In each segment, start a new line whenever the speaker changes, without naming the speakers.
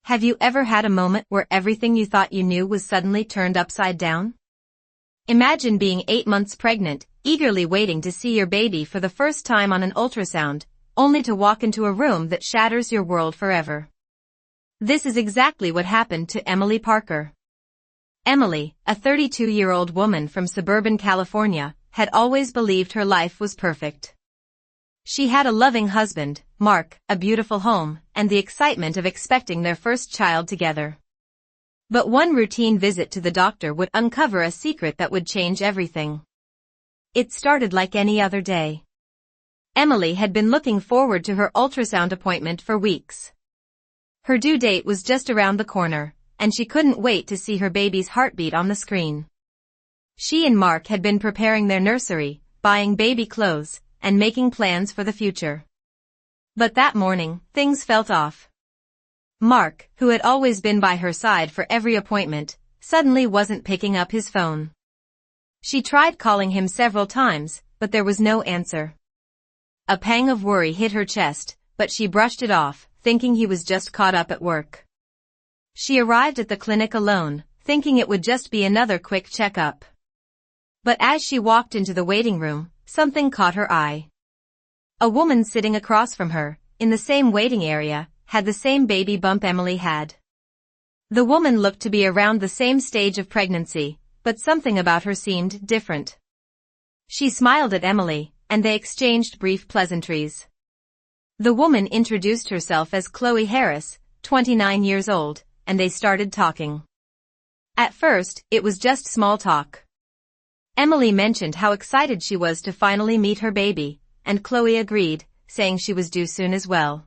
Have you ever had a moment where everything you thought you knew was suddenly turned upside down? Imagine being 8 months pregnant, eagerly waiting to see your baby for the first time on an ultrasound, only to walk into a room that shatters your world forever. This is exactly what happened to Emily Parker. Emily, a 32-year-old woman from suburban California, had always believed her life was perfect. She had a loving husband, Mark, a beautiful home, and the excitement of expecting their first child together. But one routine visit to the doctor would uncover a secret that would change everything. It started like any other day. Emily had been looking forward to her ultrasound appointment for weeks. Her due date was just around the corner, and she couldn't wait to see her baby's heartbeat on the screen. She and Mark had been preparing their nursery, buying baby clothes, and making plans for the future. But that morning, things felt off. Mark, who had always been by her side for every appointment, suddenly wasn't picking up his phone. She tried calling him several times, but there was no answer. A pang of worry hit her chest, but she brushed it off, thinking he was just caught up at work. She arrived at the clinic alone, thinking it would just be another quick checkup. But as she walked into the waiting room, something caught her eye. A woman sitting across from her, in the same waiting area, had the same baby bump Emily had. The woman looked to be around the same stage of pregnancy, but something about her seemed different. She smiled at Emily, and they exchanged brief pleasantries. The woman introduced herself as Chloe Harris, 29 years old, and they started talking. At first, it was just small talk. Emily mentioned how excited she was to finally meet her baby, and Chloe agreed, saying she was due soon as well.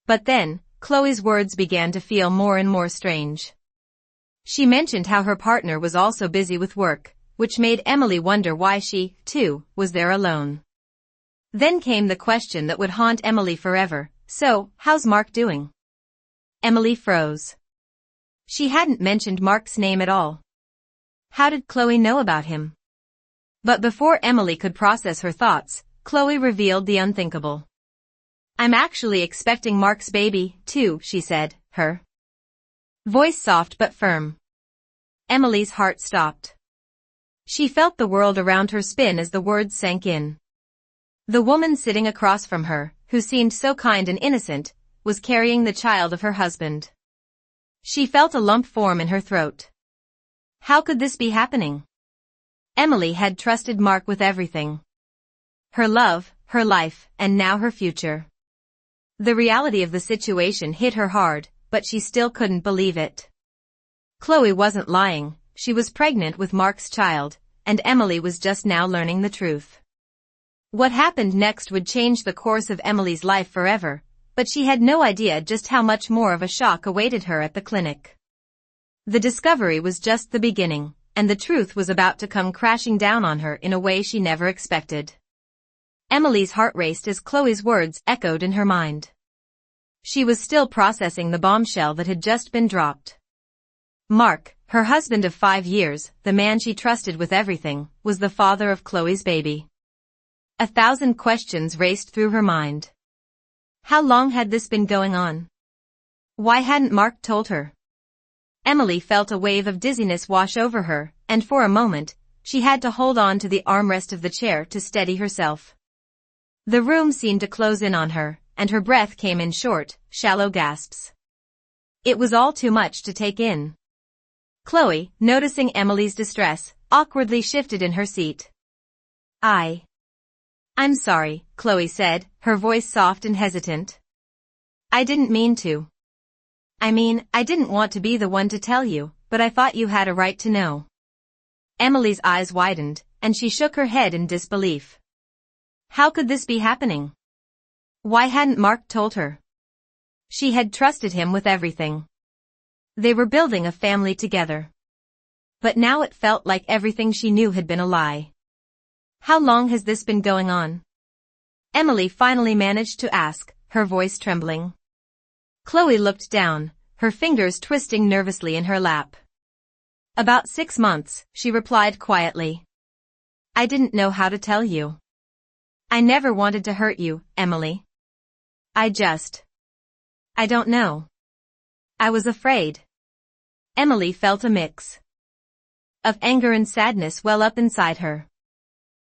But then, Chloe's words began to feel more and more strange. She mentioned how her partner was also busy with work, which made Emily wonder why she, too, was there alone. Then came the question that would haunt Emily forever: so, how's Mark doing? Emily froze. She hadn't mentioned Mark's name at all. How did Chloe know about him? But before Emily could process her thoughts, Chloe revealed the unthinkable. I'm actually expecting Mark's baby, too, she said, her voice soft but firm. Emily's heart stopped. She felt the world around her spin as the words sank in. The woman sitting across from her, who seemed so kind and innocent, was carrying the child of her husband. She felt a lump form in her throat. How could this be happening? Emily had trusted Mark with everything. Her love, her life, and now her future. The reality of the situation hit her hard, but she still couldn't believe it. Chloe wasn't lying, she was pregnant with Mark's child, and Emily was just now learning the truth. What happened next would change the course of Emily's life forever, but she had no idea just how much more of a shock awaited her at the clinic. The discovery was just the beginning, and the truth was about to come crashing down on her in a way she never expected. Emily's heart raced as Chloe's words echoed in her mind. She was still processing the bombshell that had just been dropped. Mark, her husband of 5 years, the man she trusted with everything, was the father of Chloe's baby. 1,000 questions raced through her mind. How long had this been going on? Why hadn't Mark told her? Emily felt a wave of dizziness wash over her, and for a moment, she had to hold on to the armrest of the chair to steady herself. The room seemed to close in on her, and her breath came in short, shallow gasps. It was all too much to take in. Chloe, noticing Emily's distress, awkwardly shifted in her seat. I'm sorry, Chloe said, her voice soft and hesitant. I didn't mean to. I didn't want to be the one to tell you, but I thought you had a right to know. Emily's eyes widened, and she shook her head in disbelief. How could this be happening? Why hadn't Mark told her? She had trusted him with everything. They were building a family together. But now it felt like everything she knew had been a lie. How long has this been going on? Emily finally managed to ask, her voice trembling. Chloe looked down, her fingers twisting nervously in her lap. About 6 months, she replied quietly. I didn't know how to tell you. I never wanted to hurt you, Emily. I don't know. I was afraid. Emily felt a mix of anger and sadness well up inside her.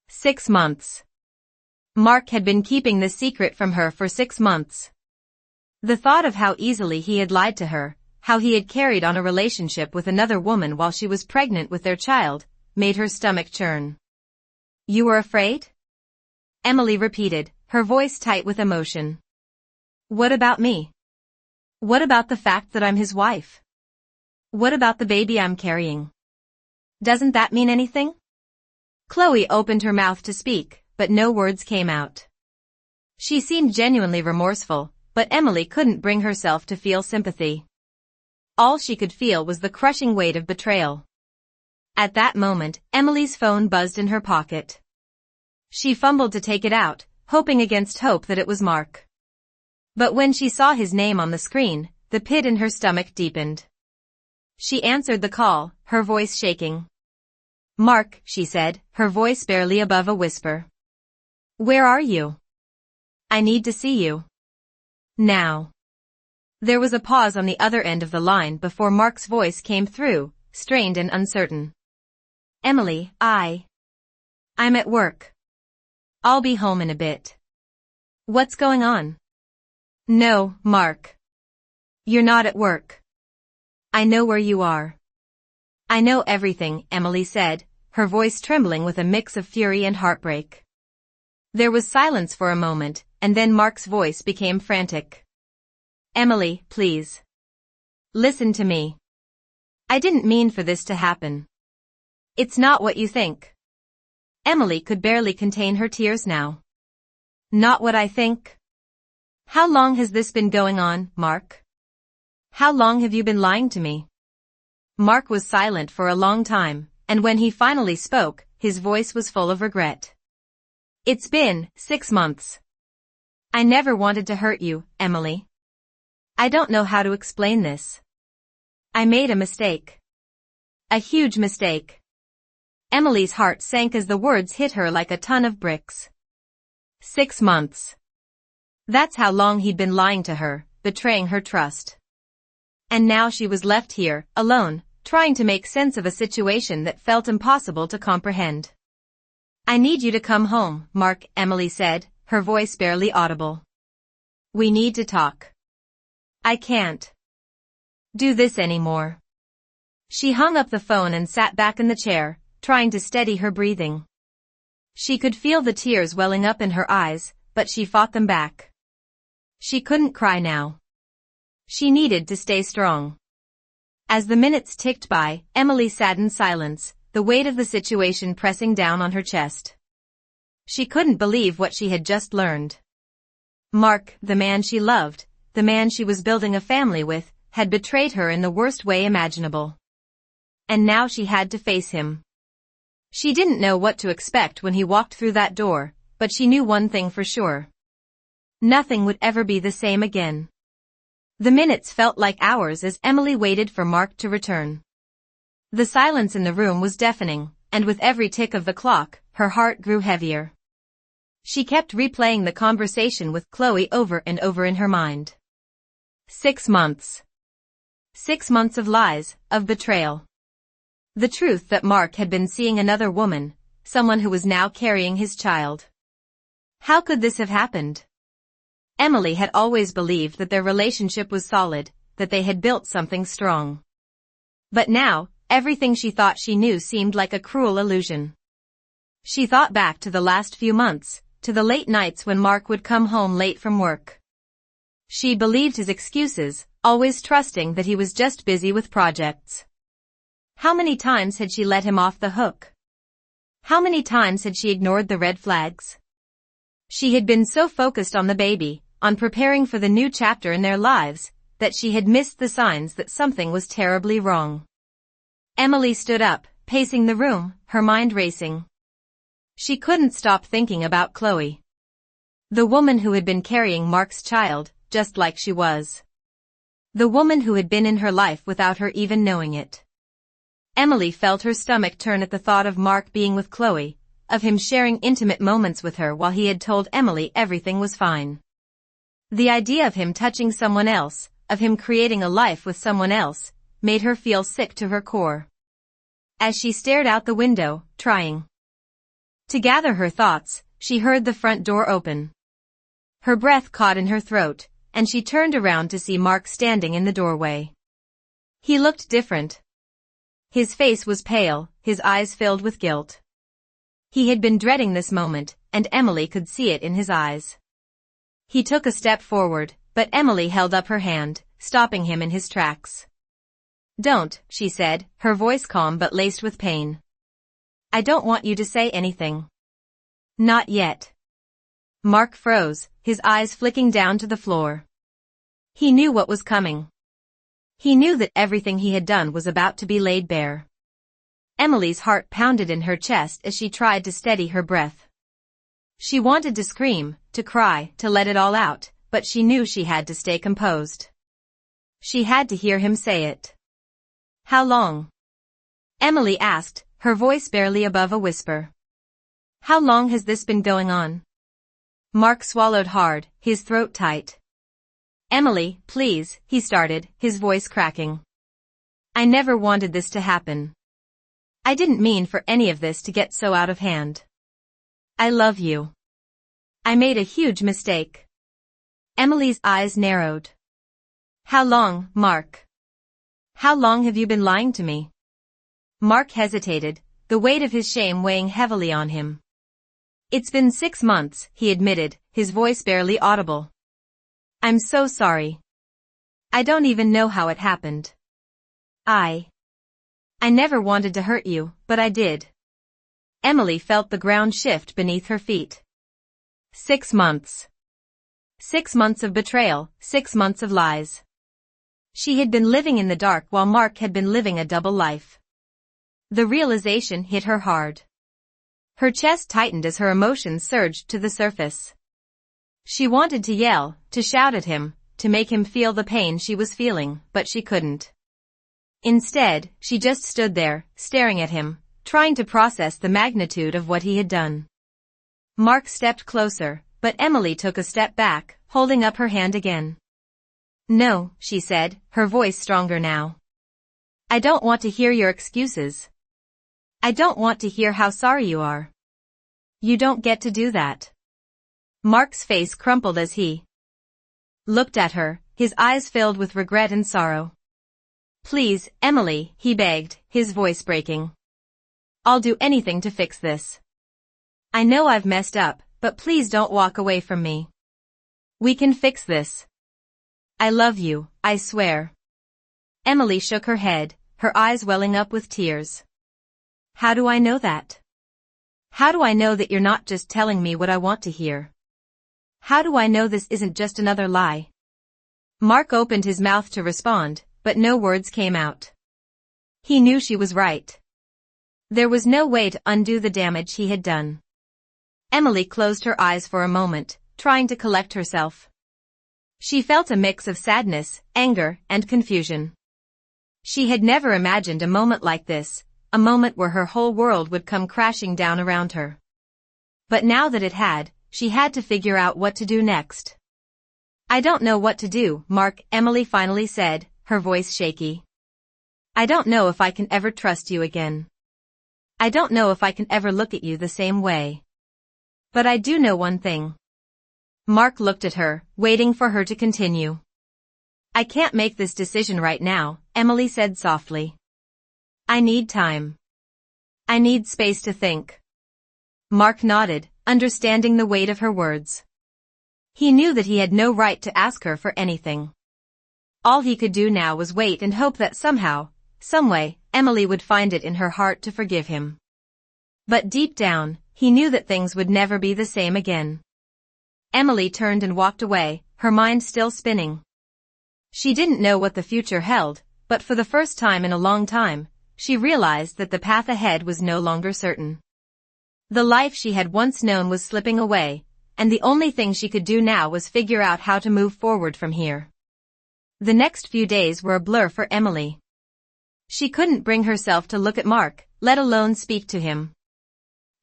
6 months. Mark had been keeping the secret from her for 6 months. The thought of how easily he had lied to her, how he had carried on a relationship with another woman while she was pregnant with their child, made her stomach churn. You were afraid? Emily repeated, her voice tight with emotion. What about me? What about the fact that I'm his wife? What about the baby I'm carrying? Doesn't that mean anything? Chloe opened her mouth to speak, but no words came out. She seemed genuinely remorseful, but Emily couldn't bring herself to feel sympathy. All she could feel was the crushing weight of betrayal. At that moment, Emily's phone buzzed in her pocket. She fumbled to take it out, hoping against hope that it was Mark. But when she saw his name on the screen, the pit in her stomach deepened. She answered the call, her voice shaking. Mark, she said, her voice barely above a whisper. Where are you? I need to see you. Now. There was a pause on the other end of the line before Mark's voice came through, strained and uncertain. Emily, I'm at work. I'll be home in a bit. What's going on? No, Mark. You're not at work. I know where you are. I know everything, Emily said, her voice trembling with a mix of fury and heartbreak. There was silence for a moment, and then Mark's voice became frantic. Emily, please. Listen to me. I didn't mean for this to happen. It's not what you think. Emily could barely contain her tears now. Not what I think? How long has this been going on, Mark? How long have you been lying to me? Mark was silent for a long time, and when he finally spoke, his voice was full of regret. It's been 6 months. I never wanted to hurt you, Emily. I don't know how to explain this. I made a mistake. A huge mistake. Emily's heart sank as the words hit her like a ton of bricks. 6 months. That's how long he'd been lying to her, betraying her trust. And now she was left here, alone, trying to make sense of a situation that felt impossible to comprehend. I need you to come home, Mark, Emily said, her voice barely audible. We need to talk. I can't do this anymore. She hung up the phone and sat back in the chair, trying to steady her breathing. She could feel the tears welling up in her eyes, but she fought them back. She couldn't cry now. She needed to stay strong. As the minutes ticked by, Emily sat in silence, the weight of the situation pressing down on her chest. She couldn't believe what she had just learned. Mark, the man she loved, the man she was building a family with, had betrayed her in the worst way imaginable. And now she had to face him. She didn't know what to expect when he walked through that door, but she knew one thing for sure. Nothing would ever be the same again. The minutes felt like hours as Emily waited for Mark to return. The silence in the room was deafening, and with every tick of the clock, her heart grew heavier. She kept replaying the conversation with Chloe over and over in her mind. 6 months. 6 months of lies, of betrayal. The truth that Mark had been seeing another woman, someone who was now carrying his child. How could this have happened? Emily had always believed that their relationship was solid, that they had built something strong. But now, everything she thought she knew seemed like a cruel illusion. She thought back to the last few months, to the late nights when Mark would come home late from work. She believed his excuses, always trusting that he was just busy with projects. How many times had she let him off the hook? How many times had she ignored the red flags? She had been so focused on the baby, on preparing for the new chapter in their lives, that she had missed the signs that something was terribly wrong. Emily stood up, pacing the room, her mind racing. She couldn't stop thinking about Chloe. The woman who had been carrying Mark's child, just like she was. The woman who had been in her life without her even knowing it. Emily felt her stomach turn at the thought of Mark being with Chloe, of him sharing intimate moments with her while he had told Emily everything was fine. The idea of him touching someone else, of him creating a life with someone else, made her feel sick to her core. As she stared out the window, trying to gather her thoughts, she heard the front door open. Her breath caught in her throat, and she turned around to see Mark standing in the doorway. He looked different. His face was pale, his eyes filled with guilt. He had been dreading this moment, and Emily could see it in his eyes. He took a step forward, but Emily held up her hand, stopping him in his tracks. "Don't," she said, her voice calm but laced with pain. "I don't want you to say anything." "Not yet." Mark froze, his eyes flicking down to the floor. He knew what was coming. He knew that everything he had done was about to be laid bare. Emily's heart pounded in her chest as she tried to steady her breath. She wanted to scream, to cry, to let it all out, but she knew she had to stay composed. She had to hear him say it. "How long?" Emily asked, her voice barely above a whisper. "How long has this been going on?" Mark swallowed hard, his throat tight. "Emily, please," he started, his voice cracking. "I never wanted this to happen. I didn't mean for any of this to get so out of hand. I love you. I made a huge mistake." Emily's eyes narrowed. "How long, Mark? How long have you been lying to me?" Mark hesitated, the weight of his shame weighing heavily on him. "It's been 6 months," he admitted, his voice barely audible. "I'm so sorry. I don't even know how it happened. I never wanted to hurt you, but I did." Emily felt the ground shift beneath her feet. 6 months. 6 months of betrayal, 6 months of lies. She had been living in the dark while Mark had been living a double life. The realization hit her hard. Her chest tightened as her emotions surged to the surface. She wanted to yell, to shout at him, to make him feel the pain she was feeling, but she couldn't. Instead, she just stood there, staring at him, trying to process the magnitude of what he had done. Mark stepped closer, but Emily took a step back, holding up her hand again. "No," she said, her voice stronger now. "I don't want to hear your excuses. I don't want to hear how sorry you are. You don't get to do that." Mark's face crumpled as he looked at her, his eyes filled with regret and sorrow. "Please, Emily," he begged, his voice breaking. "I'll do anything to fix this. I know I've messed up, but please don't walk away from me. We can fix this. I love you, I swear." Emily shook her head, her eyes welling up with tears. "How do I know that? How do I know that you're not just telling me what I want to hear? How do I know this isn't just another lie?" Mark opened his mouth to respond, but no words came out. He knew she was right. There was no way to undo the damage he had done. Emily closed her eyes for a moment, trying to collect herself. She felt a mix of sadness, anger, and confusion. She had never imagined a moment like this, a moment where her whole world would come crashing down around her. But now that it had, she had to figure out what to do next. "I don't know what to do, Mark," Emily finally said, her voice shaky. "I don't know if I can ever trust you again. I don't know if I can ever look at you the same way. But I do know one thing." Mark looked at her, waiting for her to continue. "I can't make this decision right now," Emily said softly. "I need time. I need space to think." Mark nodded, understanding the weight of her words. He knew that he had no right to ask her for anything. All he could do now was wait and hope that somehow, someway, Emily would find it in her heart to forgive him. But deep down, he knew that things would never be the same again. Emily turned and walked away, her mind still spinning. She didn't know what the future held, but for the first time in a long time, she realized that the path ahead was no longer certain. The life she had once known was slipping away, and the only thing she could do now was figure out how to move forward from here. The next few days were a blur for Emily. She couldn't bring herself to look at Mark, let alone speak to him.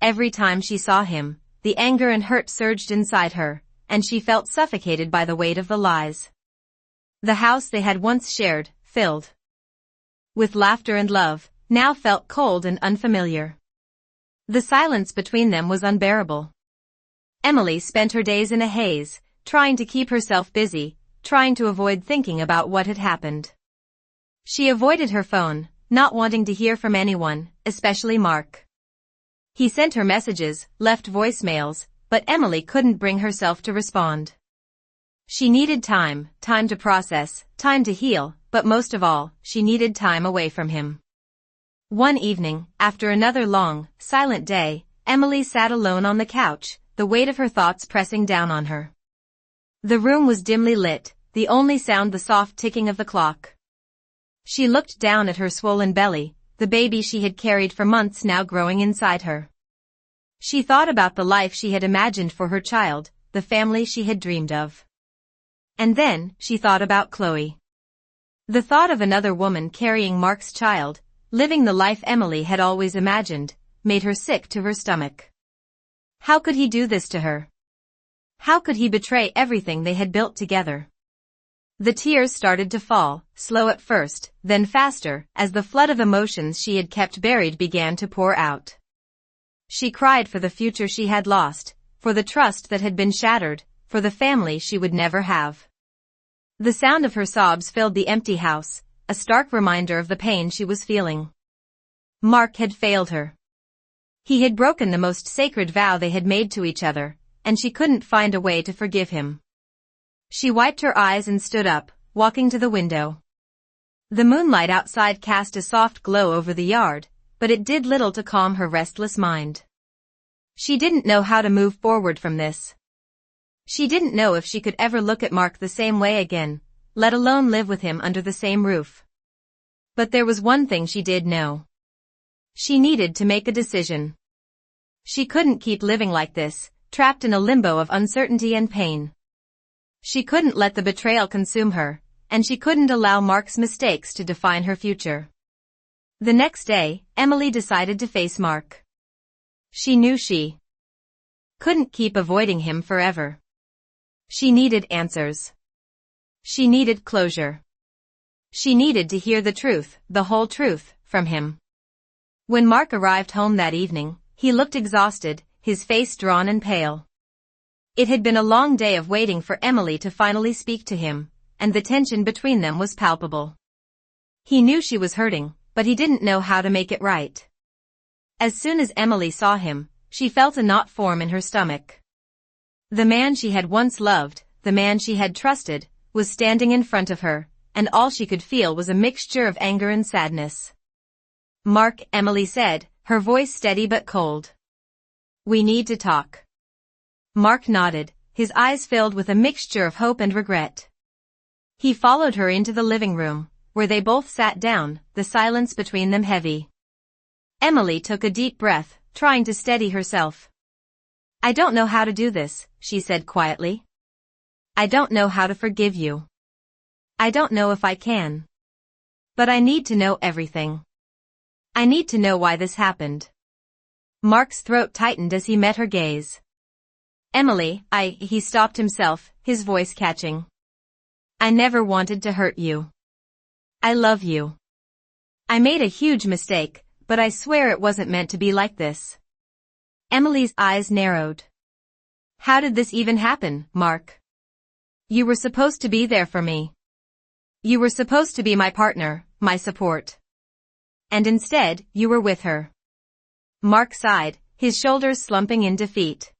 Every time she saw him, the anger and hurt surged inside her, and she felt suffocated by the weight of the lies. The house they had once shared, filled with laughter and love, now felt cold and unfamiliar. The silence between them was unbearable. Emily spent her days in a haze, trying to keep herself busy, trying to avoid thinking about what had happened. She avoided her phone, not wanting to hear from anyone, especially Mark. He sent her messages, left voicemails, but Emily couldn't bring herself to respond. She needed time to process, time to heal, but most of all, she needed time away from him. One evening, after another long, silent day, Emily sat alone on the couch, the weight of her thoughts pressing down on her. The room was dimly lit, the only sound the soft ticking of the clock. She looked down at her swollen belly, the baby she had carried for months now growing inside her. She thought about the life she had imagined for her child, the family she had dreamed of. And then, she thought about Chloe. The thought of another woman carrying Mark's child, living the life Emily had always imagined, made her sick to her stomach. How could he do this to her? How could he betray everything they had built together? The tears started to fall, slow at first, then faster, as the flood of emotions she had kept buried began to pour out. She cried for the future she had lost, for the trust that had been shattered, for the family she would never have. The sound of her sobs filled the empty house, a stark reminder of the pain she was feeling. Mark had failed her. He had broken the most sacred vow they had made to each other, and she couldn't find a way to forgive him. She wiped her eyes and stood up, walking to the window. The moonlight outside cast a soft glow over the yard, but it did little to calm her restless mind. She didn't know how to move forward from this. She didn't know if she could ever look at Mark the same way again, let alone live with him under the same roof. But there was one thing she did know. She needed to make a decision. She couldn't keep living like this, trapped in a limbo of uncertainty and pain. She couldn't let the betrayal consume her, and she couldn't allow Mark's mistakes to define her future. The next day, Emily decided to face Mark. She knew she couldn't keep avoiding him forever. She needed answers. She needed closure. She needed to hear the truth, the whole truth, from him. When Mark arrived home that evening, he looked exhausted, his face drawn and pale. It had been a long day of waiting for Emily to finally speak to him, and the tension between them was palpable. He knew she was hurting, but he didn't know how to make it right. As soon as Emily saw him, she felt a knot form in her stomach. The man she had once loved, the man she had trusted, was standing in front of her, and all she could feel was a mixture of anger and sadness. "Mark," Emily said, her voice steady but cold. "We need to talk." Mark nodded, his eyes filled with a mixture of hope and regret. He followed her into the living room, where they both sat down, the silence between them heavy. Emily took a deep breath, trying to steady herself. "I don't know how to do this," she said quietly. "I don't know how to forgive you. I don't know if I can. But I need to know everything. I need to know why this happened." Mark's throat tightened as he met her gaze. "Emily, he stopped himself, his voice catching. "I never wanted to hurt you. I love you. I made a huge mistake, but I swear it wasn't meant to be like this." Emily's eyes narrowed. "How did this even happen, Mark? You were supposed to be there for me. You were supposed to be my partner, my support. And instead, you were with her." Mark sighed, his shoulders slumping in defeat.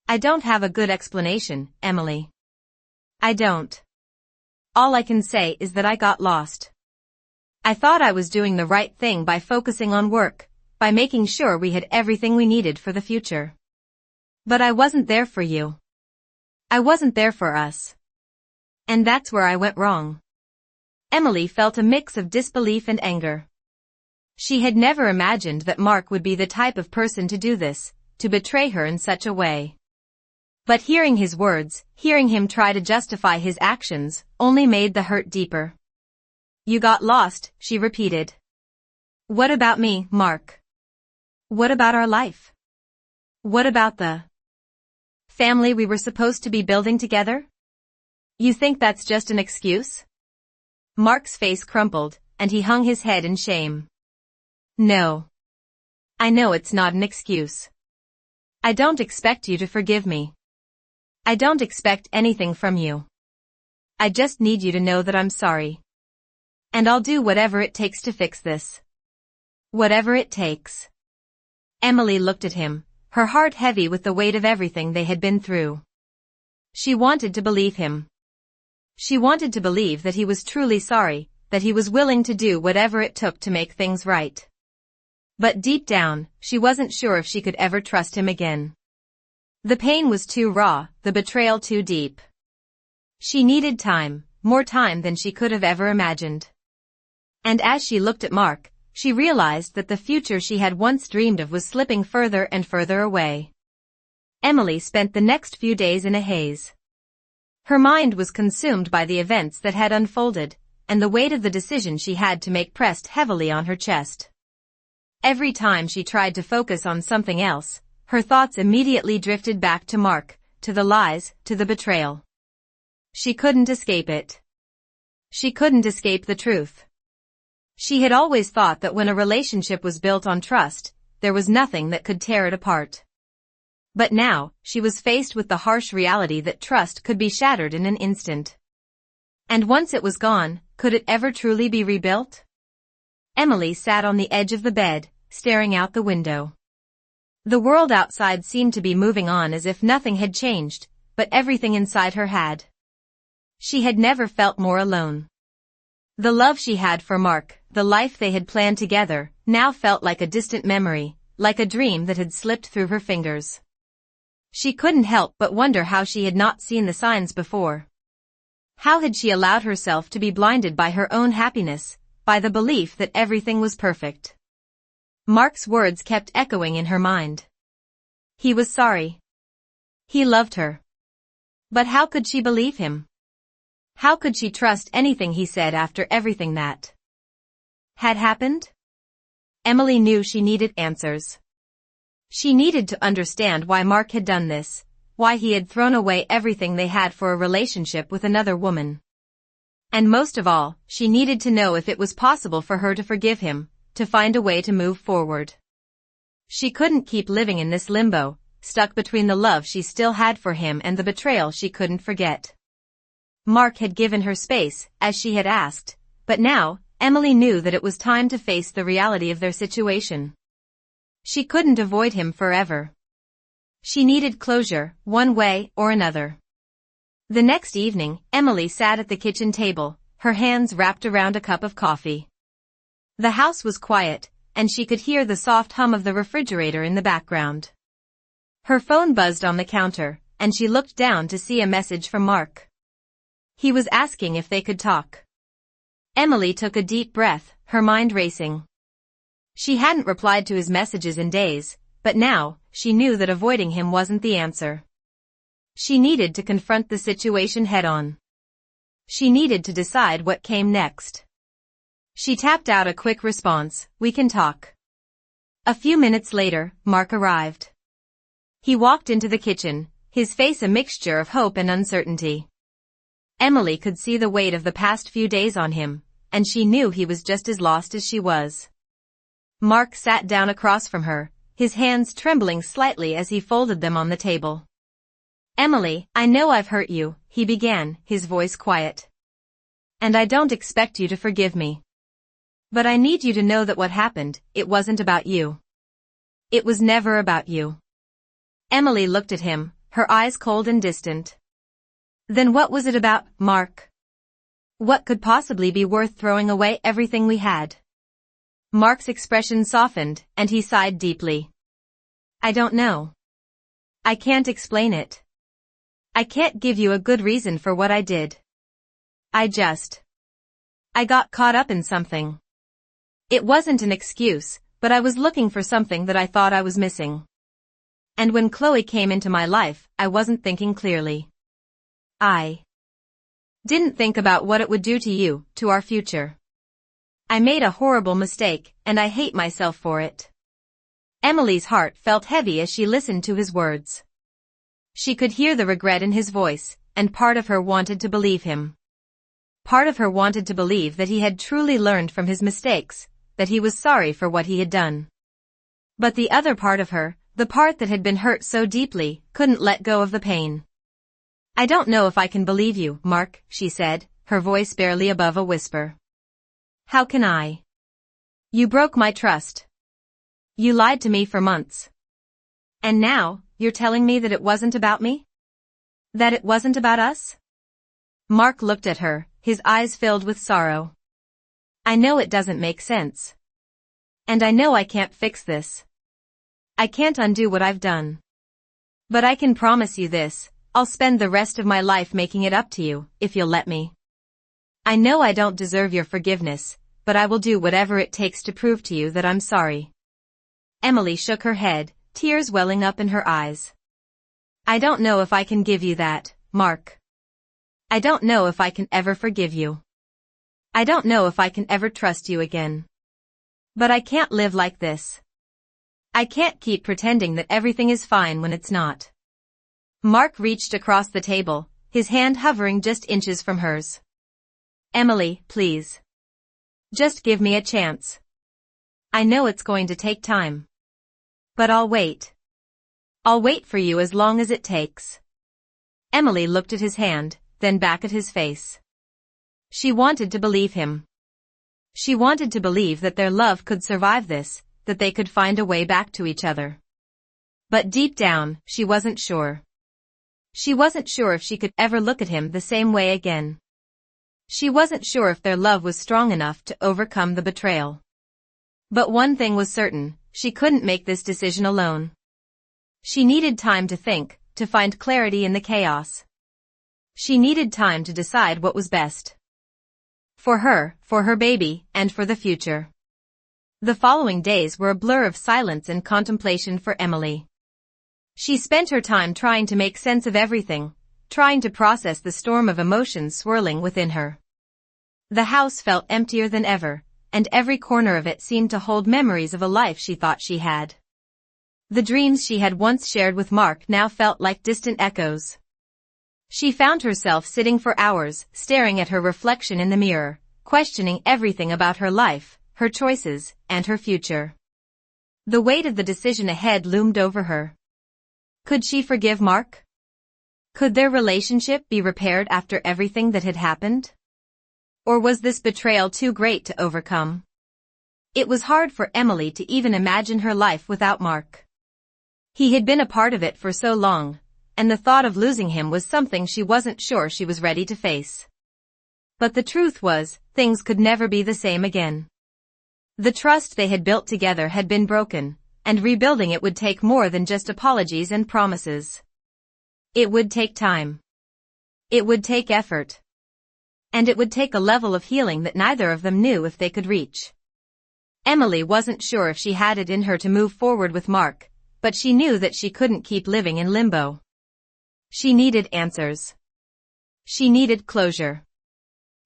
"I don't have a good explanation, Emily. I don't. All I can say is that I got lost. I thought I was doing the right thing by focusing on work, by making sure we had everything we needed for the future. But I wasn't there for you. I wasn't there for us. And that's where I went wrong." Emily felt a mix of disbelief and anger. She had never imagined that Mark would be the type of person to do this, to betray her in such a way. But hearing his words, hearing him try to justify his actions, only made the hurt deeper. "You got lost," she repeated. "What about me, Mark? What about our life? What about the family we were supposed to be building together?" You think that's just an excuse? Mark's face crumpled, and he hung his head in shame. No. I know it's not an excuse. I don't expect you to forgive me. I don't expect anything from you. I just need you to know that I'm sorry. And I'll do whatever it takes to fix this. Whatever it takes. Emily looked at him, her heart heavy with the weight of everything they had been through. She wanted to believe him. She wanted to believe that he was truly sorry, that he was willing to do whatever it took to make things right. But deep down, she wasn't sure if she could ever trust him again. The pain was too raw, the betrayal too deep. She needed time, more time than she could have ever imagined. And as she looked at Mark, she realized that the future she had once dreamed of was slipping further and further away. Emily spent the next few days in a haze. Her mind was consumed by the events that had unfolded, and the weight of the decision she had to make pressed heavily on her chest. Every time she tried to focus on something else, her thoughts immediately drifted back to Mark, to the lies, to the betrayal. She couldn't escape it. She couldn't escape the truth. She had always thought that when a relationship was built on trust, there was nothing that could tear it apart. But now, she was faced with the harsh reality that trust could be shattered in an instant. And once it was gone, could it ever truly be rebuilt? Emily sat on the edge of the bed, staring out the window. The world outside seemed to be moving on as if nothing had changed, but everything inside her had. She had never felt more alone. The love she had for Mark, the life they had planned together, now felt like a distant memory, like a dream that had slipped through her fingers. She couldn't help but wonder how she had not seen the signs before. How had she allowed herself to be blinded by her own happiness, by the belief that everything was perfect? Mark's words kept echoing in her mind. He was sorry. He loved her. But how could she believe him? How could she trust anything he said after everything that had happened? Emily knew she needed answers. She needed to understand why Mark had done this, why he had thrown away everything they had for a relationship with another woman. And most of all, she needed to know if it was possible for her to forgive him, to find a way to move forward. She couldn't keep living in this limbo, stuck between the love she still had for him and the betrayal she couldn't forget. Mark had given her space, as she had asked, but now, Emily knew that it was time to face the reality of their situation. She couldn't avoid him forever. She needed closure, one way or another. The next evening, Emily sat at the kitchen table, her hands wrapped around a cup of coffee. The house was quiet, and she could hear the soft hum of the refrigerator in the background. Her phone buzzed on the counter, and she looked down to see a message from Mark. He was asking if they could talk. Emily took a deep breath, her mind racing. She hadn't replied to his messages in days, but now, she knew that avoiding him wasn't the answer. She needed to confront the situation head-on. She needed to decide what came next. She tapped out a quick response, "We can talk." A few minutes later, Mark arrived. He walked into the kitchen, his face a mixture of hope and uncertainty. Emily could see the weight of the past few days on him, and she knew he was just as lost as she was. Mark sat down across from her, his hands trembling slightly as he folded them on the table. "Emily, I know I've hurt you," he began, his voice quiet. "And I don't expect you to forgive me. But I need you to know that what happened, it wasn't about you. It was never about you." Emily looked at him, her eyes cold and distant. "Then what was it about, Mark? What could possibly be worth throwing away everything we had?" Mark's expression softened, and he sighed deeply. "I don't know. I can't explain it. I can't give you a good reason for what I did. I got caught up in something. It wasn't an excuse, but I was looking for something that I thought I was missing. And when Chloe came into my life, I wasn't thinking clearly. I didn't think about what it would do to you, to our future. I made a horrible mistake, and I hate myself for it." Emily's heart felt heavy as she listened to his words. She could hear the regret in his voice, and part of her wanted to believe him. Part of her wanted to believe that he had truly learned from his mistakes, that he was sorry for what he had done. But the other part of her, the part that had been hurt so deeply, couldn't let go of the pain. "I don't know if I can believe you, Mark," she said, her voice barely above a whisper. "How can I? You broke my trust. You lied to me for months. And now, you're telling me that it wasn't about me? That it wasn't about us?" Mark looked at her, his eyes filled with sorrow. "I know it doesn't make sense. And I know I can't fix this. I can't undo what I've done. But I can promise you this, I'll spend the rest of my life making it up to you, if you'll let me. I know I don't deserve your forgiveness, but I will do whatever it takes to prove to you that I'm sorry." Emily shook her head, tears welling up in her eyes. "I don't know if I can give you that, Mark. I don't know if I can ever forgive you. I don't know if I can ever trust you again. But I can't live like this. I can't keep pretending that everything is fine when it's not." Mark reached across the table, his hand hovering just inches from hers. "Emily, please. Just give me a chance. I know it's going to take time. But I'll wait. I'll wait for you as long as it takes." Emily looked at his hand, then back at his face. She wanted to believe him. She wanted to believe that their love could survive this, that they could find a way back to each other. But deep down, she wasn't sure. She wasn't sure if she could ever look at him the same way again. She wasn't sure if their love was strong enough to overcome the betrayal. But one thing was certain, she couldn't make this decision alone. She needed time to think, to find clarity in the chaos. She needed time to decide what was best. For her baby, and for the future. The following days were a blur of silence and contemplation for Emily. She spent her time trying to make sense of everything, trying to process the storm of emotions swirling within her. The house felt emptier than ever, and every corner of it seemed to hold memories of a life she thought she had. The dreams she had once shared with Mark now felt like distant echoes. She found herself sitting for hours, staring at her reflection in the mirror, questioning everything about her life, her choices, and her future. The weight of the decision ahead loomed over her. Could she forgive Mark? Could their relationship be repaired after everything that had happened? Or was this betrayal too great to overcome? It was hard for Emily to even imagine her life without Mark. He had been a part of it for so long, and the thought of losing him was something she wasn't sure she was ready to face. But the truth was, things could never be the same again. The trust they had built together had been broken, and rebuilding it would take more than just apologies and promises. It would take time. It would take effort. And it would take a level of healing that neither of them knew if they could reach. Emily wasn't sure if she had it in her to move forward with Mark, but she knew that she couldn't keep living in limbo. She needed answers. She needed closure.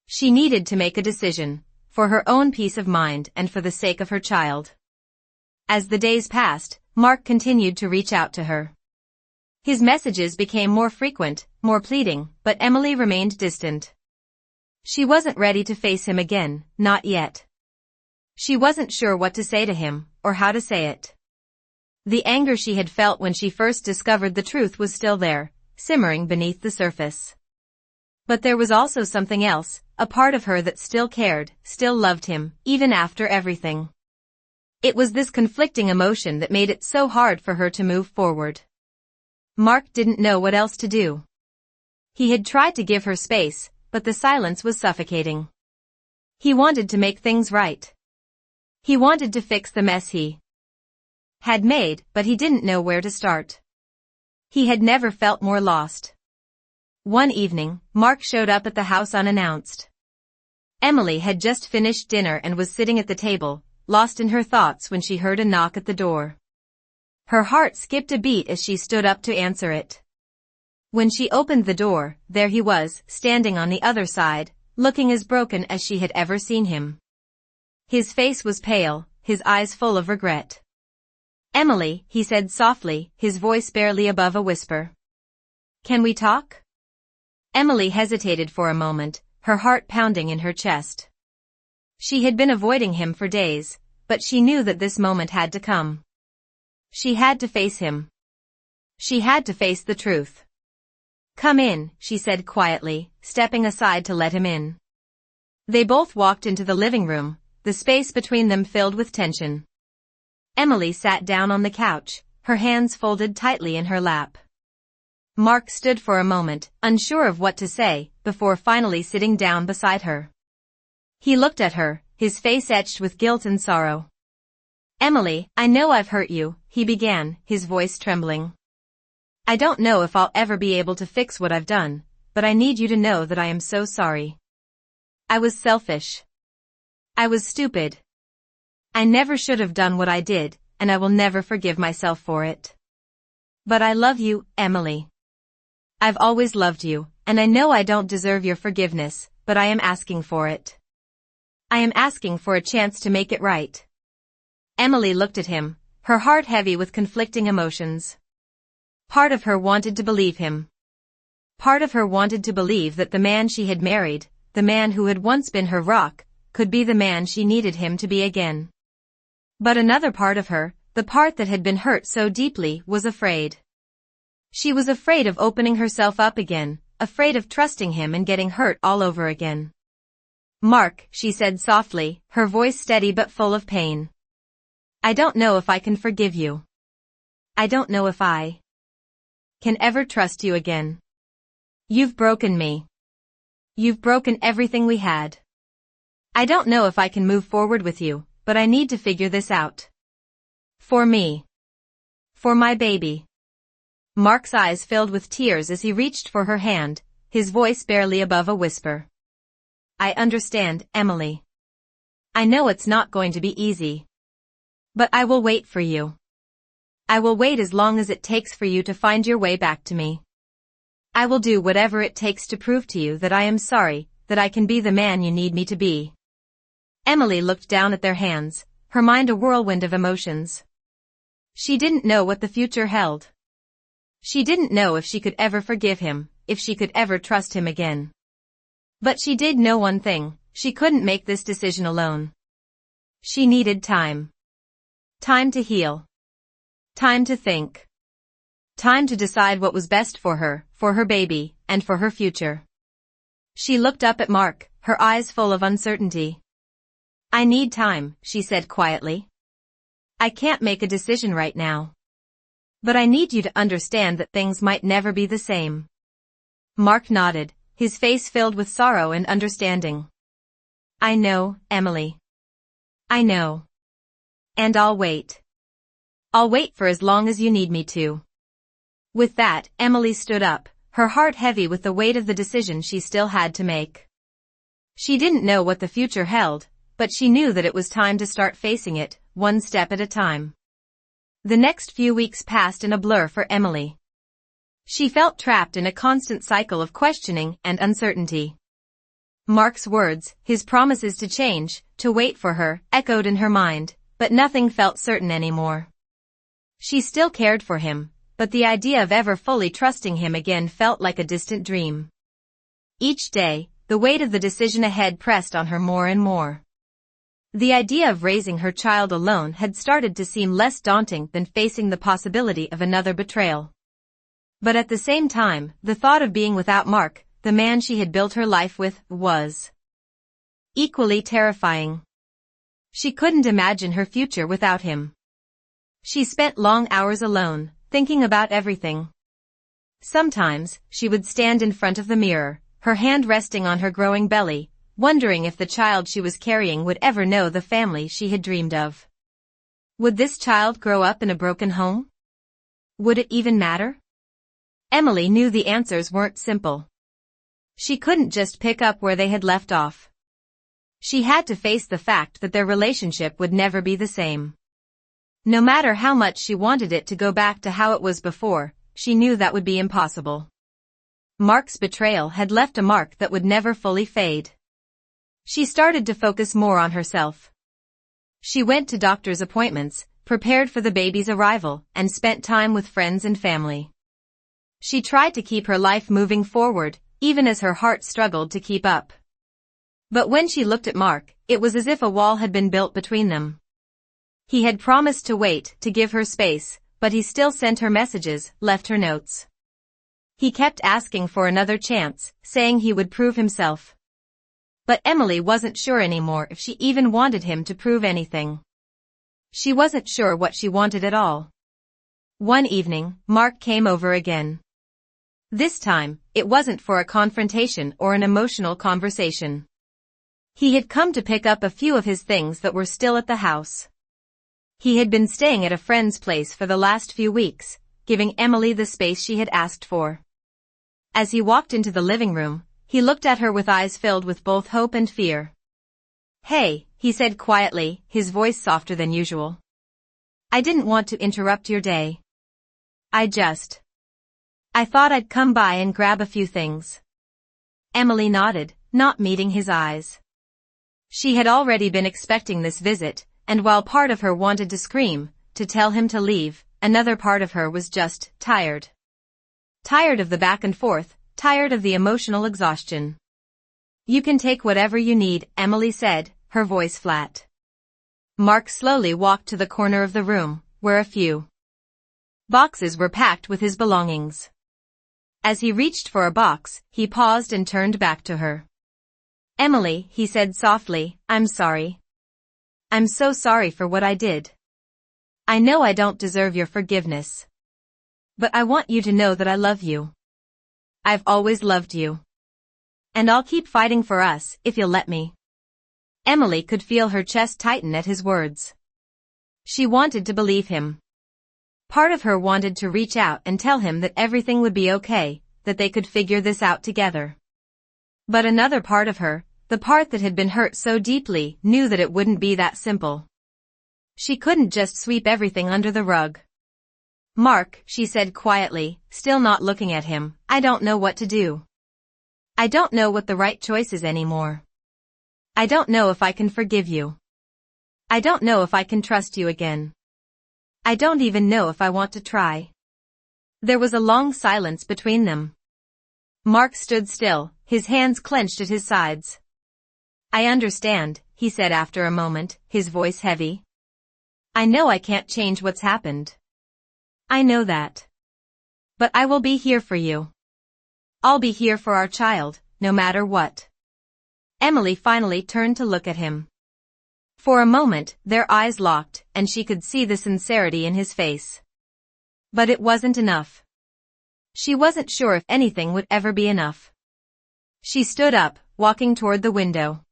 She needed to make a decision, for her own peace of mind and for the sake of her child. As the days passed, Mark continued to reach out to her. His messages became more frequent, more pleading, but Emily remained distant. She wasn't ready to face him again, not yet. She wasn't sure what to say to him, or how to say it. The anger she had felt when she first discovered the truth was still there, simmering beneath the surface. But there was also something else, a part of her that still cared, still loved him, even after everything. It was this conflicting emotion that made it so hard for her to move forward. Mark didn't know what else to do. He had tried to give her space, but the silence was suffocating. He wanted to make things right. He wanted to fix the mess he had made, but he didn't know where to start. He had never felt more lost. One evening, Mark showed up at the house unannounced. Emily had just finished dinner and was sitting at the table, lost in her thoughts when she heard a knock at the door. Her heart skipped a beat as she stood up to answer it. When she opened the door, there he was, standing on the other side, looking as broken as she had ever seen him. His face was pale, his eyes full of regret. "Emily," he said softly, his voice barely above a whisper. "Can we talk?" Emily hesitated for a moment, her heart pounding in her chest. She had been avoiding him for days, but she knew that this moment had to come. She had to face him. She had to face the truth. "Come in," she said quietly, stepping aside to let him in. They both walked into the living room, the space between them filled with tension. Emily sat down on the couch, her hands folded tightly in her lap. Mark stood for a moment, unsure of what to say, before finally sitting down beside her. He looked at her, his face etched with guilt and sorrow. "Emily, I know I've hurt you," he began, his voice trembling. "I don't know if I'll ever be able to fix what I've done, but I need you to know that I am so sorry. I was selfish. I was stupid. I never should have done what I did, and I will never forgive myself for it. But I love you, Emily. I've always loved you, and I know I don't deserve your forgiveness, but I am asking for it. I am asking for a chance to make it right." Emily looked at him, her heart heavy with conflicting emotions. Part of her wanted to believe him. Part of her wanted to believe that the man she had married, the man who had once been her rock, could be the man she needed him to be again. But another part of her, the part that had been hurt so deeply, was afraid. She was afraid of opening herself up again, afraid of trusting him and getting hurt all over again. "Mark," she said softly, her voice steady but full of pain. "I don't know if I can forgive you. I don't know if I can ever trust you again. You've broken me. You've broken everything we had. I don't know if I can move forward with you, but I need to figure this out. For me. For my baby." Mark's eyes filled with tears as he reached for her hand, his voice barely above a whisper. "I understand, Emily. I know it's not going to be easy. But I will wait for you. I will wait as long as it takes for you to find your way back to me. I will do whatever it takes to prove to you that I am sorry, that I can be the man you need me to be." Emily looked down at their hands, her mind a whirlwind of emotions. She didn't know what the future held. She didn't know if she could ever forgive him, if she could ever trust him again. But she did know one thing, she couldn't make this decision alone. She needed time. Time to heal. Time to think. Time to decide what was best for her baby, and for her future. She looked up at Mark, her eyes full of uncertainty. "I need time," she said quietly. "I can't make a decision right now. But I need you to understand that things might never be the same." Mark nodded, his face filled with sorrow and understanding. "I know, Emily. I know. And I'll wait. I'll wait for as long as you need me to." With that, Emily stood up, her heart heavy with the weight of the decision she still had to make. She didn't know what the future held, but she knew that it was time to start facing it, one step at a time. The next few weeks passed in a blur for Emily. She felt trapped in a constant cycle of questioning and uncertainty. Mark's words, his promises to change, to wait for her, echoed in her mind, but nothing felt certain anymore. She still cared for him, but the idea of ever fully trusting him again felt like a distant dream. Each day, the weight of the decision ahead pressed on her more and more. The idea of raising her child alone had started to seem less daunting than facing the possibility of another betrayal. But at the same time, the thought of being without Mark, the man she had built her life with, was equally terrifying. She couldn't imagine her future without him. She spent long hours alone, thinking about everything. Sometimes, she would stand in front of the mirror, her hand resting on her growing belly, wondering if the child she was carrying would ever know the family she had dreamed of. Would this child grow up in a broken home? Would it even matter? Emily knew the answers weren't simple. She couldn't just pick up where they had left off. She had to face the fact that their relationship would never be the same. No matter how much she wanted it to go back to how it was before, she knew that would be impossible. Mark's betrayal had left a mark that would never fully fade. She started to focus more on herself. She went to doctor's appointments, prepared for the baby's arrival, and spent time with friends and family. She tried to keep her life moving forward, even as her heart struggled to keep up. But when she looked at Mark, it was as if a wall had been built between them. He had promised to wait, to give her space, but he still sent her messages, left her notes. He kept asking for another chance, saying he would prove himself. But Emily wasn't sure anymore if she even wanted him to prove anything. She wasn't sure what she wanted at all. One evening, Mark came over again. This time, it wasn't for a confrontation or an emotional conversation. He had come to pick up a few of his things that were still at the house. He had been staying at a friend's place for the last few weeks, giving Emily the space she had asked for. As he walked into the living room, he looked at her with eyes filled with both hope and fear. "Hey," he said quietly, his voice softer than usual. "I didn't want to interrupt your day. I thought I'd come by and grab a few things." Emily nodded, not meeting his eyes. She had already been expecting this visit, and while part of her wanted to scream, to tell him to leave, another part of her was just tired. Tired of the back and forth, tired of the emotional exhaustion. "You can take whatever you need," Emily said, her voice flat. Mark slowly walked to the corner of the room, where a few boxes were packed with his belongings. As he reached for a box, he paused and turned back to her. "Emily," he said softly, "I'm sorry. I'm so sorry for what I did. I know I don't deserve your forgiveness. But I want you to know that I love you. I've always loved you. And I'll keep fighting for us, if you'll let me." Emily could feel her chest tighten at his words. She wanted to believe him. Part of her wanted to reach out and tell him that everything would be okay, that they could figure this out together. But another part of her, the part that had been hurt so deeply, knew that it wouldn't be that simple. She couldn't just sweep everything under the rug. "Mark," she said quietly, still not looking at him, "I don't know what to do. I don't know what the right choice is anymore. I don't know if I can forgive you. I don't know if I can trust you again. I don't even know if I want to try." There was a long silence between them. Mark stood still, his hands clenched at his sides. "I understand," he said after a moment, his voice heavy. "I know I can't change what's happened. I know that. But I will be here for you. I'll be here for our child, no matter what." Emily finally turned to look at him. For a moment, their eyes locked, and she could see the sincerity in his face. But it wasn't enough. She wasn't sure if anything would ever be enough. She stood up, walking toward the window.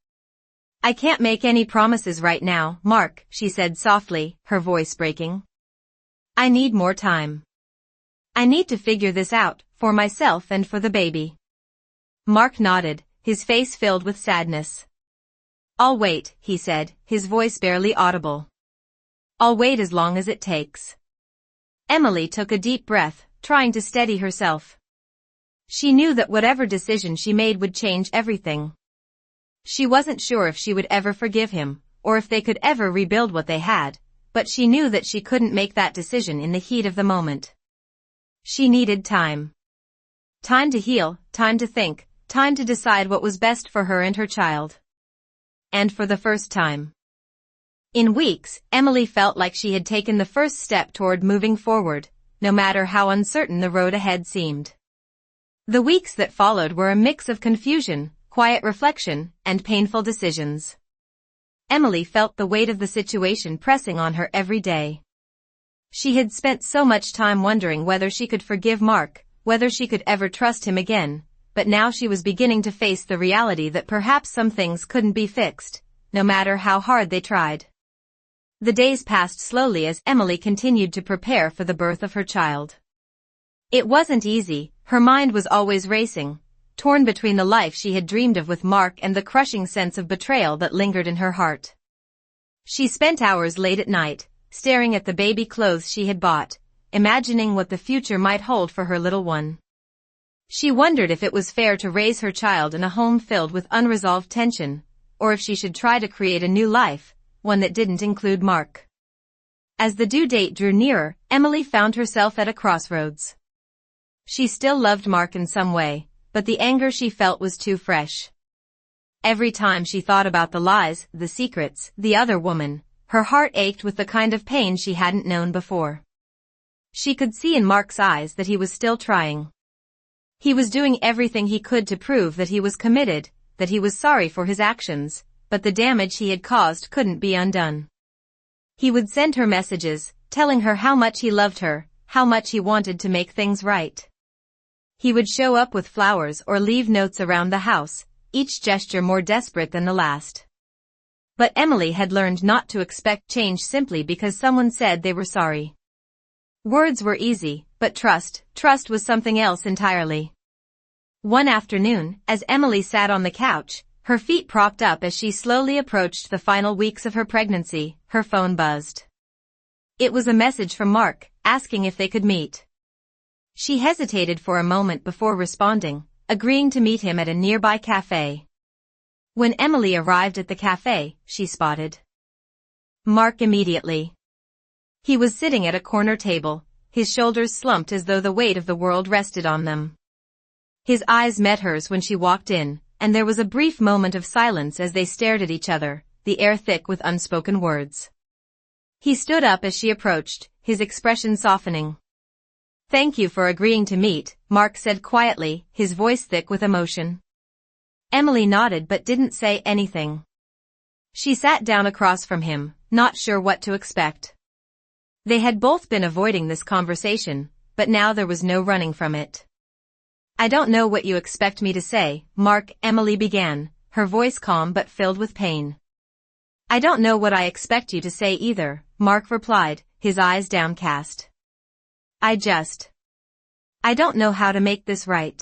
"I can't make any promises right now, Mark," she said softly, her voice breaking. "I need more time. I need to figure this out, for myself and for the baby." Mark nodded, his face filled with sadness. "I'll wait," he said, his voice barely audible. "I'll wait as long as it takes." Emily took a deep breath, trying to steady herself. She knew that whatever decision she made would change everything. She wasn't sure if she would ever forgive him, or if they could ever rebuild what they had, but she knew that she couldn't make that decision in the heat of the moment. She needed time. Time to heal, time to think, time to decide what was best for her and her child. And for the first time in weeks, Emily felt like she had taken the first step toward moving forward, no matter how uncertain the road ahead seemed. The weeks that followed were a mix of confusion, quiet reflection, and painful decisions. Emily felt the weight of the situation pressing on her every day. She had spent so much time wondering whether she could forgive Mark, whether she could ever trust him again, but now she was beginning to face the reality that perhaps some things couldn't be fixed, no matter how hard they tried. The days passed slowly as Emily continued to prepare for the birth of her child. It wasn't easy, her mind was always racing, torn between the life she had dreamed of with Mark and the crushing sense of betrayal that lingered in her heart. She spent hours late at night, staring at the baby clothes she had bought, imagining what the future might hold for her little one. She wondered if it was fair to raise her child in a home filled with unresolved tension, or if she should try to create a new life, one that didn't include Mark. As the due date drew nearer, Emily found herself at a crossroads. She still loved Mark in some way, but the anger she felt was too fresh. Every time she thought about the lies, the secrets, the other woman, her heart ached with the kind of pain she hadn't known before. She could see in Mark's eyes that he was still trying. He was doing everything he could to prove that he was committed, that he was sorry for his actions, but the damage he had caused couldn't be undone. He would send her messages, telling her how much he loved her, how much he wanted to make things right. He would show up with flowers or leave notes around the house, each gesture more desperate than the last. But Emily had learned not to expect change simply because someone said they were sorry. Words were easy, but trust was something else entirely. One afternoon, as Emily sat on the couch, her feet propped up as she slowly approached the final weeks of her pregnancy, her phone buzzed. It was a message from Mark, asking if they could meet. She hesitated for a moment before responding, agreeing to meet him at a nearby cafe. When Emily arrived at the cafe, she spotted Mark immediately. He was sitting at a corner table, his shoulders slumped as though the weight of the world rested on them. His eyes met hers when she walked in, and there was a brief moment of silence as they stared at each other, the air thick with unspoken words. He stood up as she approached, his expression softening. "Thank you for agreeing to meet," Mark said quietly, his voice thick with emotion. Emily nodded but didn't say anything. She sat down across from him, not sure what to expect. They had both been avoiding this conversation, but now there was no running from it. "I don't know what you expect me to say, Mark," Emily began, her voice calm but filled with pain. "I don't know what I expect you to say either," Mark replied, his eyes downcast. I don't know how to make this right.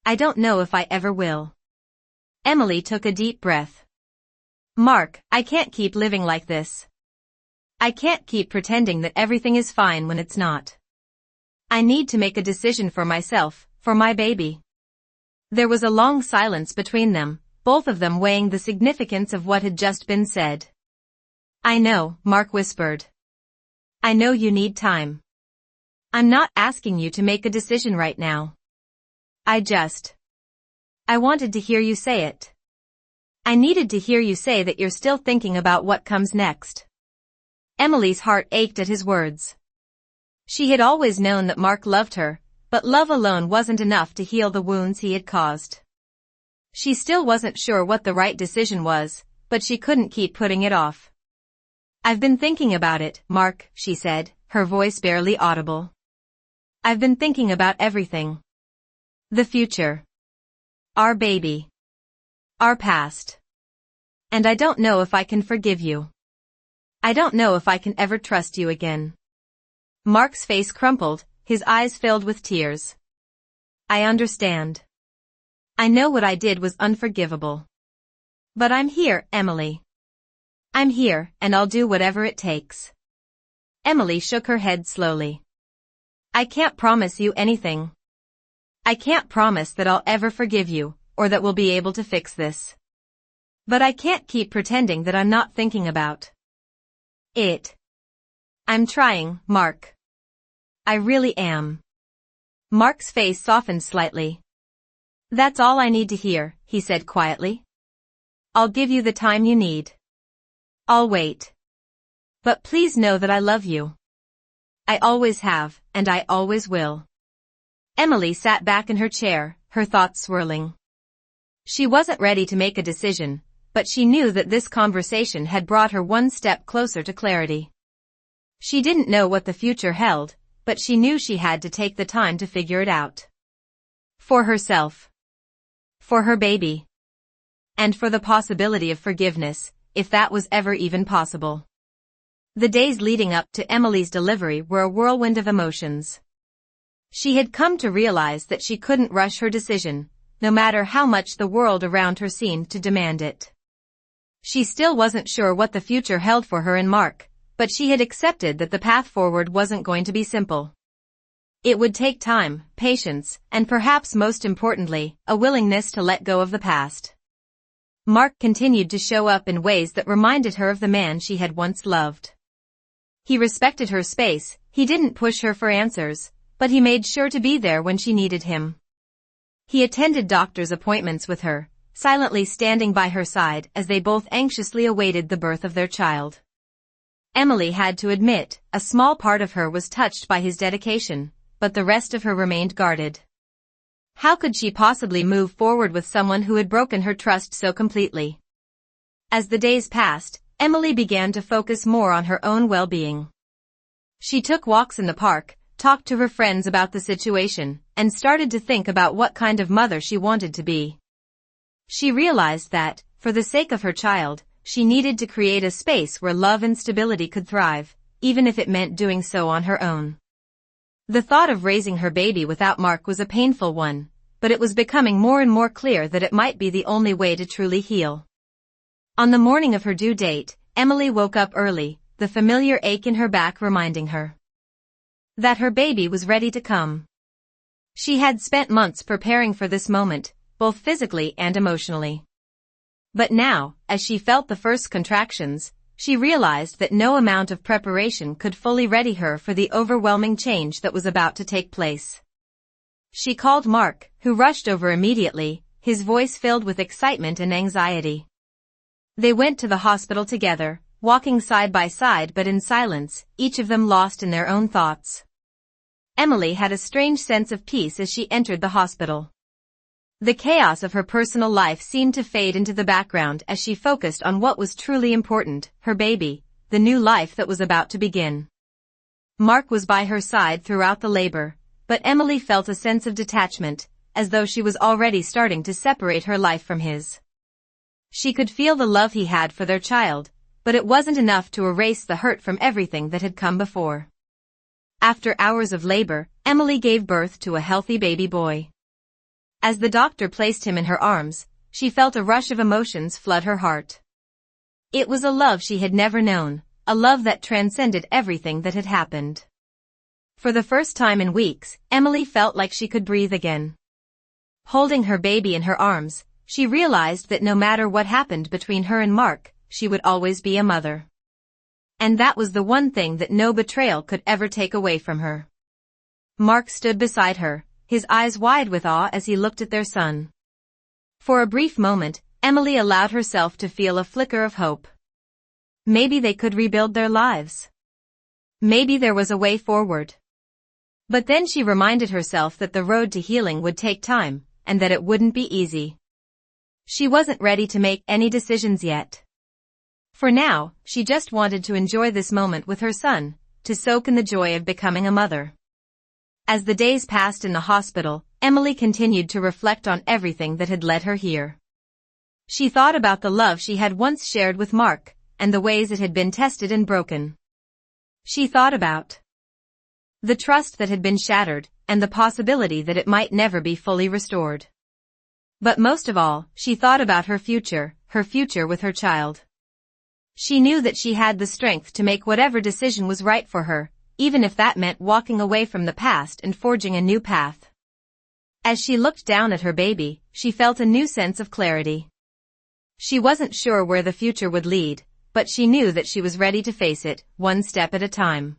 I don't know if I ever will." Emily took a deep breath. "Mark, I can't keep living like this. I can't keep pretending that everything is fine when it's not. I need to make a decision for myself, for my baby." There was a long silence between them, both of them weighing the significance of what had just been said. "I know," Mark whispered. "I know you need time. I'm not asking you to make a decision right now. I wanted to hear you say it. I needed to hear you say that you're still thinking about what comes next." Emily's heart ached at his words. She had always known that Mark loved her, but love alone wasn't enough to heal the wounds he had caused. She still wasn't sure what the right decision was, but she couldn't keep putting it off. "I've been thinking about it, Mark," she said, her voice barely audible. "I've been thinking about everything. The future. Our baby. Our past. And I don't know if I can forgive you. I don't know if I can ever trust you again." Mark's face crumpled, his eyes filled with tears. "I understand. I know what I did was unforgivable. But I'm here, Emily. I'm here, and I'll do whatever it takes." Emily shook her head slowly. "I can't promise you anything. I can't promise that I'll ever forgive you, or that we'll be able to fix this. But I can't keep pretending that I'm not thinking about it. I'm trying, Mark. I really am." Mark's face softened slightly. "That's all I need to hear," he said quietly. "I'll give you the time you need. I'll wait. But please know that I love you. I always have, and I always will." Emily sat back in her chair, her thoughts swirling. She wasn't ready to make a decision, but she knew that this conversation had brought her one step closer to clarity. She didn't know what the future held, but she knew she had to take the time to figure it out. For herself. For her baby. And for the possibility of forgiveness, if that was ever even possible. The days leading up to Emily's delivery were a whirlwind of emotions. She had come to realize that she couldn't rush her decision, no matter how much the world around her seemed to demand it. She still wasn't sure what the future held for her and Mark, but she had accepted that the path forward wasn't going to be simple. It would take time, patience, and perhaps most importantly, a willingness to let go of the past. Mark continued to show up in ways that reminded her of the man she had once loved. He respected her space, he didn't push her for answers, but he made sure to be there when she needed him. He attended doctor's appointments with her, silently standing by her side as they both anxiously awaited the birth of their child. Emily had to admit, a small part of her was touched by his dedication, but the rest of her remained guarded. How could she possibly move forward with someone who had broken her trust so completely? As the days passed, Emily began to focus more on her own well-being. She took walks in the park, talked to her friends about the situation, and started to think about what kind of mother she wanted to be. She realized that, for the sake of her child, she needed to create a space where love and stability could thrive, even if it meant doing so on her own. The thought of raising her baby without Mark was a painful one, but it was becoming more and more clear that it might be the only way to truly heal. On the morning of her due date, Emily woke up early, the familiar ache in her back reminding her that her baby was ready to come. She had spent months preparing for this moment, both physically and emotionally. But now, as she felt the first contractions, she realized that no amount of preparation could fully ready her for the overwhelming change that was about to take place. She called Mark, who rushed over immediately, his voice filled with excitement and anxiety. They went to the hospital together, walking side by side but in silence, each of them lost in their own thoughts. Emily had a strange sense of peace as she entered the hospital. The chaos of her personal life seemed to fade into the background as she focused on what was truly important, her baby, the new life that was about to begin. Mark was by her side throughout the labor, but Emily felt a sense of detachment, as though she was already starting to separate her life from his. She could feel the love he had for their child, but it wasn't enough to erase the hurt from everything that had come before. After hours of labor, Emily gave birth to a healthy baby boy. As the doctor placed him in her arms, she felt a rush of emotions flood her heart. It was a love she had never known, a love that transcended everything that had happened. For the first time in weeks, Emily felt like she could breathe again. Holding her baby in her arms, she realized that no matter what happened between her and Mark, she would always be a mother. And that was the one thing that no betrayal could ever take away from her. Mark stood beside her, his eyes wide with awe as he looked at their son. For a brief moment, Emily allowed herself to feel a flicker of hope. Maybe they could rebuild their lives. Maybe there was a way forward. But then she reminded herself that the road to healing would take time, and that it wouldn't be easy. She wasn't ready to make any decisions yet. For now, she just wanted to enjoy this moment with her son, to soak in the joy of becoming a mother. As the days passed in the hospital, Emily continued to reflect on everything that had led her here. She thought about the love she had once shared with Mark, and the ways it had been tested and broken. She thought about the trust that had been shattered, and the possibility that it might never be fully restored. But most of all, she thought about her future with her child. She knew that she had the strength to make whatever decision was right for her, even if that meant walking away from the past and forging a new path. As she looked down at her baby, she felt a new sense of clarity. She wasn't sure where the future would lead, but she knew that she was ready to face it, one step at a time.